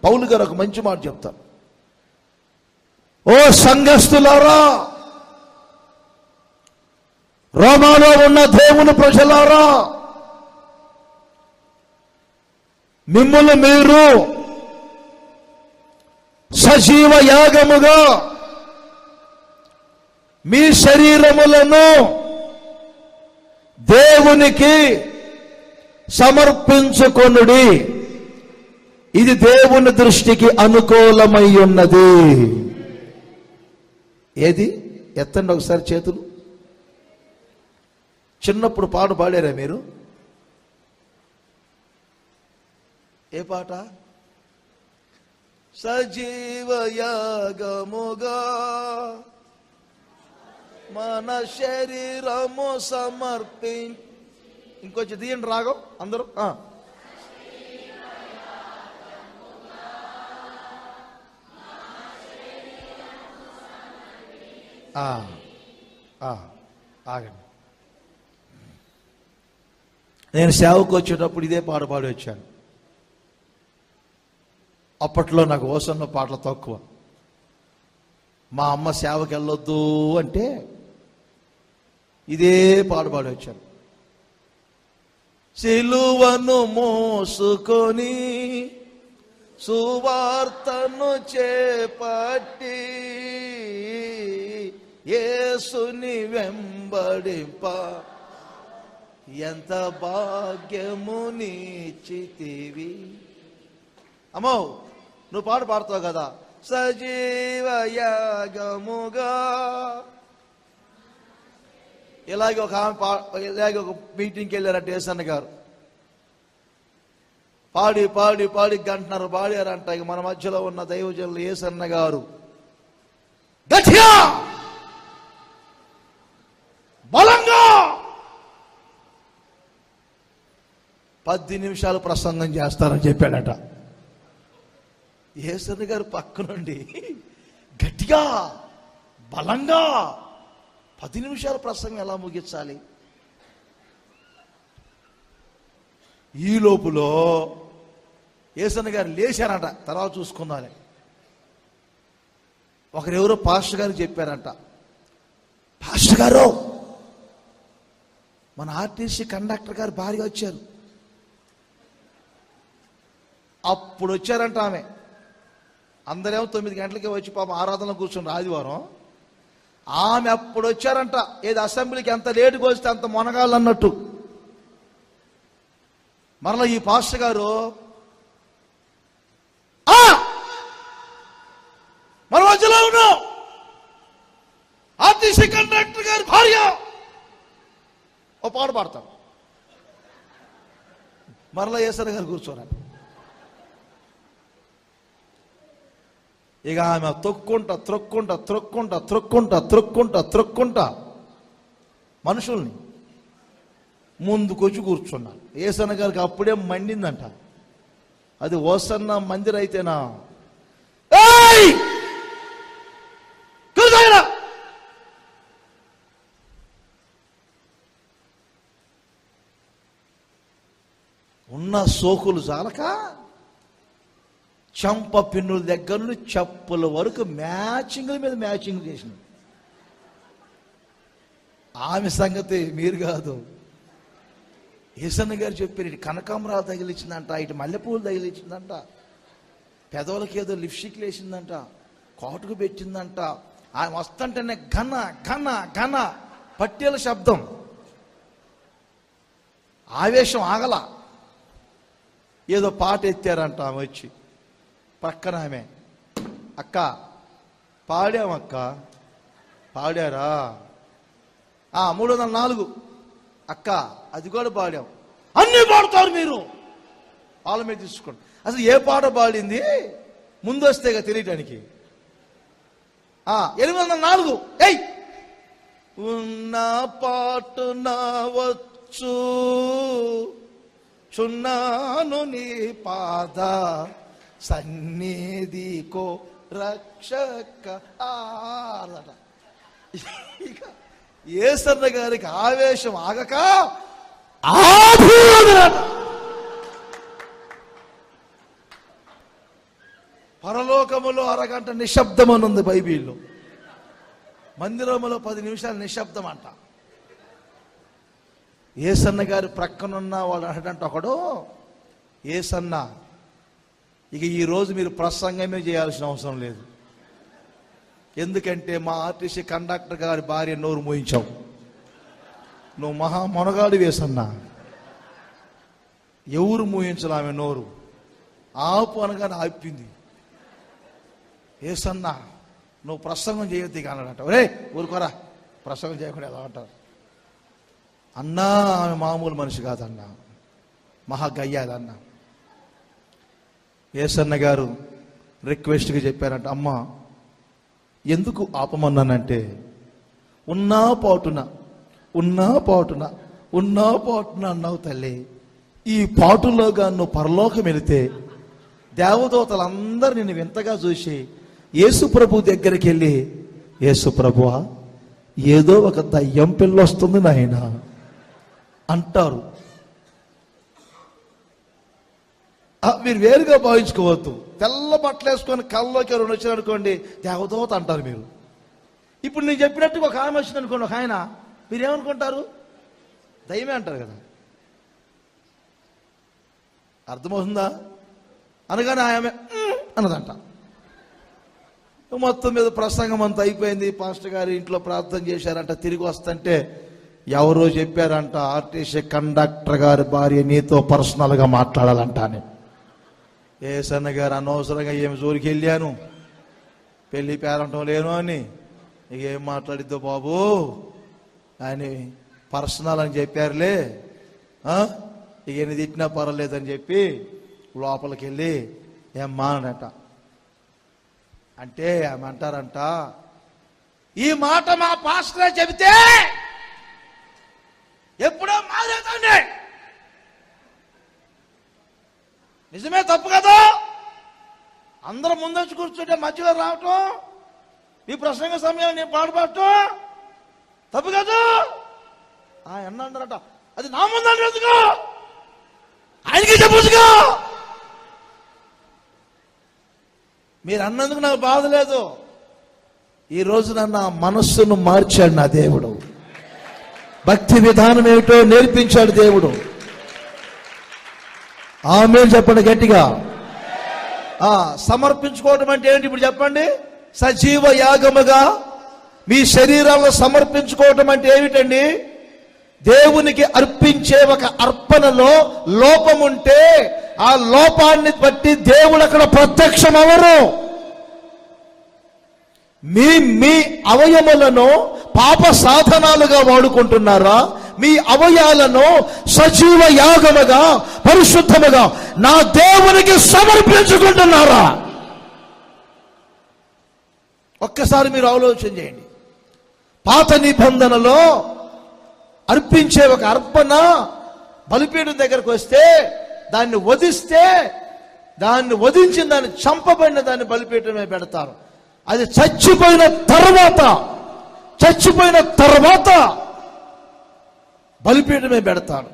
పౌలు గారు ఒక మంచి మాట చెప్తారు. ఓ సంఘస్థులారా, రోమాలో ఉన్న దేవుని ప్రజలారా, మిమ్మల్ని మీరు సజీవ యాగముగా మీ శరీరములను దేవునికి సమర్పించుకొనుడి, ఇది దేవుని దృష్టికి అనుకూలమై ఉన్నది. ఏది? ఎత్తండి ఒకసారి చేతులు. చిన్నప్పుడు పాట పాడారా మీరు? ఏ పాట? సజీవ యాగముగా మన శరీరము ఇంకొంచెం తీయండి రాగం అందరూ. ఆగండి. నేను సేవకు వచ్చేటప్పుడు ఇదే పాట పాడి వచ్చాను. అప్పట్లో నాకు ఓసన్న పాటలు తక్కువ. మా అమ్మ సేవకి వెళ్ళొద్దు అంటే ఇదే పాట పాడి వచ్చాను. సిలువను మోసుకొని సువార్తను చేపట్టి యేసుని వెంబడింప ఎంత భాగ్యము నీచితివి. అమ్మో, నువ్వు పాట పాడుతావు కదా, సజీవ యాగముగా. ఇలాగే ఒక మీటింగ్కి వెళ్ళారంట యేసన్న గారు. పాడి పాడి పాడి గంటన్నర పాడారంట. ఇక మన మధ్యలో ఉన్న దైవజనులు యేసన్న గారు గట్టిగా బలంగా 10 నిమిషాలు ప్రసంగం చేస్తారని చెప్పాడట. యేసన్న గారు పక్క నుండి గట్టిగా బలంగా 10 నిమిషాల ప్రసంగం ఎలా ముగించాలి? ఈ లోపులో యేసన్న గారు లేచారంట. తర్వాత చూసుకున్నాను. ఒకరెవరో పాస్టర్ గారు చెప్పారంట, పాస్టర్ గారు మన ఆర్టీసీ కండక్టర్ గారు భార్య వచ్చారు. అప్పుడు వచ్చారంట ఆమె. అందరేమో 9 గంటలకే వచ్చి పాపం ఆరాధనలో కూర్చున్నారు ఆదివారం. ఆమె అప్పుడు వచ్చారంట. ఏది అసెంబ్లీకి ఎంత లేటుగా వస్తే అంత మొనగాళ్ళు అన్నట్టు. మరలా ఈ పాస్టర్ గారు మన మధ్యలో ఉన్నాం, ఆర్టీసీ కండక్టర్ గారి భార్య, ఓ పాట పాడతాం. మరలా యేసన్న గారు కూర్చోరారు. ఇక ఆమె త్రొక్కుంటా మనుషుల్ని ముందుకొచ్చి కూర్చున్నారు. యేసన్న గారికి అప్పుడే మండిందంట. అది ఓసన్న మందిర్ అయితేనా? ఉన్న సోకులు చాలక చంప పిన్నుల దగ్గర నుండి చెప్పుల వరకు మ్యాచింగ్ల మీద మ్యాచింగ్ చేసింది. ఆమె సంగతి మీరు కాదు. యేసన్న గారు చెప్పారు, ఇటు కనకాంబరాలు తగిలించిందంట, ఇటు మల్లెపూలు తగిలించిందంట, పెదవులకి ఏదో లిప్స్టిక్ వేసిందంట, కాటుకు పెట్టిందంట. ఆమె వస్తుంటేనే ఘన ఘన ఘన పట్టేల శబ్దం. ఆవేశం ఆగల. ఏదో పాట ఎత్తారంట. ఆమె వచ్చి పక్కన ఆమె, అక్క పాడామక్క. పాడారా? 304 అక్క, అది కూడా పాడాం. అన్నీ పాడతారు మీరు, వాళ్ళ మీద తీసుకోండి. అసలు ఏ పాట పాడింది ముందు వస్తేగా తెలియటానికి. 804 ఏయ్ ఉన్న పాటు నా వచ్చు చున్నాను నీ పాద సన్నిధికో రక్షక. ఇక యేసన్న గారికి ఆవేశం ఆగక పరలోకములో అరగంట నిశ్శబ్దం అని ఉంది బైబిల్లో. మందిరములో 10 నిమిషాలు నిశ్శబ్దం అంట. యేసన్న గారి ప్రక్కనున్న వాడు అంటాడంట ఒకడు, యేసన్న ఇక ఈరోజు మీరు ప్రసంగమే చేయాల్సిన అవసరం లేదు, ఎందుకంటే మా ఆర్టీసీ కండక్టర్ గారి భార్య నోరు మోయించావు, నువ్వు మహా మొనగాడు యేసన్న. ఎవరు మోయించాలి ఆమె నోరు? ఆపు అనగానే ఆపింది. యేసన్న నువ్వు ప్రసంగం చేయొద్దు ఇక అన్నాడంట. ఒరే ఊరుకోరా, ప్రసంగం చేయకుండా ఎలా అంటారు అన్నా? ఆమె మామూలు మనిషి కాదన్నా, మహా గయ్యాలన్నా. యేసన్న గారు రిక్వెస్ట్గా చెప్పారంట, అమ్మ ఎందుకు ఆపమన్నానంటే ఉన్నా పాటున అన్నావు తల్లి. ఈ పాటులోగా నువ్వు పరలోకం వెళితే దేవదూతలందరూ నిన్ను వింతగా చూసి యేసు ప్రభు దగ్గరికి వెళ్ళి, యేసు ప్రభువా ఏదో ఒక దయ్యం పిల్ల వస్తుంది నాయన అంటారు. మీరు వేరుగా భావించుకోవద్దు. తెల్ల బట్టలు వేసుకొని కళ్ళలోకి ఎవరు వచ్చారు అనుకోండి, దేవదూత అంటారు మీరు. ఇప్పుడు నేను చెప్పినట్టుగా ఒక ఆమె వచ్చింది అనుకోండి, ఒక ఆయన, మీరేమనుకుంటారు? దయ్యమే అంటారు కదా. అర్థమవుతుందా? అనగానే ఆమె అన్నదంట. మొత్తం మీద ప్రసంగం అంతా అయిపోయింది. పాస్టర్ గారు ఇంట్లో ప్రార్థన చేశారంట. తిరిగి వస్తుంటే ఎవరో చెప్పారంట, ఆర్టీసీ కండక్టర్ గారి భార్య నీతో పర్సనల్గా మాట్లాడాలంట అని. యేసన్న గారు అనవసరంగా ఏమి జోలికి వెళ్ళాను, పెళ్లి పేరంటం లేను అని, ఇక ఏం మాట్లాడిద్దో బాబు అని పర్సనల్ అని చెప్పారులే, ఇక ఎన్ని తిట్టినా పర్వాలేదని చెప్పి లోపలికి వెళ్ళి ఏమ్మా అనట. అంటే ఆమె అంటారంట, ఈ మాట మా పాస్టరే చెబితే ఎప్పుడో మారేదండి. నిజమే, తప్పు కదా? అందరూ ముందొచ్చి కూర్చుంటే మధ్యలో రావటం, ఈ ప్రసంగ సమయంలో నేను పాడుపడటం తప్పు కదా? అన్నారట. అది నా ముందండి, ఎందుకు ఆయనకి చెప్పొచ్చుగా. మీరు అన్నందుకు నాకు బాధ లేదు. ఈ రోజు నా మనస్సును మార్చాడు నా దేవుడు. భక్తి విధానం ఏమిటో నేర్పించాడు దేవుడు. ఆమేన్ చెప్పండి గట్టిగా. సమర్పించుకోవడం అంటే ఏంటి ఇప్పుడు చెప్పండి? సజీవ యాగముగా మీ శరీరాలను సమర్పించుకోవటం అంటే ఏమిటండి? దేవునికి అర్పించే ఒక అర్పణలో లోపం ఉంటే ఆ లోపాన్ని బట్టి దేవుడు అక్కడ ప్రత్యక్షం అవరు. మీ అవయములను పాప సాధనాలుగా వాడుకుంటున్నారా? మీ అవయాలను సజీవ యాగముగా పరిశుద్ధముగా నా దేవునికి సమర్పించుకుంటున్నారా? ఒక్కసారి మీరు ఆలోచన చేయండి. పాత నిబంధనలో అర్పించే ఒక అర్పణ బలిపీఠం దగ్గరకు వస్తే దాన్ని వధిస్తే, దాన్ని వధించిన దాన్ని చంపబడిన దాన్ని బలిపీఠమే పెడతారు. అది చచ్చిపోయిన తర్వాత బలిపీఠమే పెడతారు.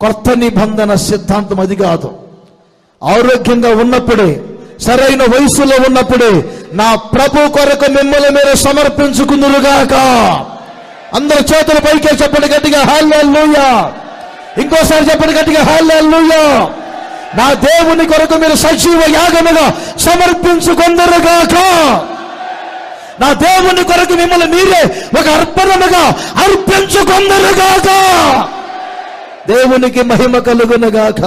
కొత్త నిబంధన సిద్ధాంతం అది కాదు. ఆరోగ్యంగా ఉన్నప్పుడే, సరైన వయసులో ఉన్నప్పుడే నా ప్రభు కొరకు మిమ్మల్ని మీరు సమర్పించుకుందురుగాక. అందరూ చేతులు పైకే చెప్పండి గట్టిగా, హల్లెలూయా. ఇంకోసారి చెప్పండి గట్టిగా, హల్లెలూయా. నా దేవుని కొరకు మీరు సజీవ యాగముగా సమర్పించుకుందురుగాక. నా దేవుని కొరకు మిమ్మల్ని మీరే ఒక అర్పణముగా అర్పించుకుందురుగాక. దేవునికి మహిమ కలుగునుగాక.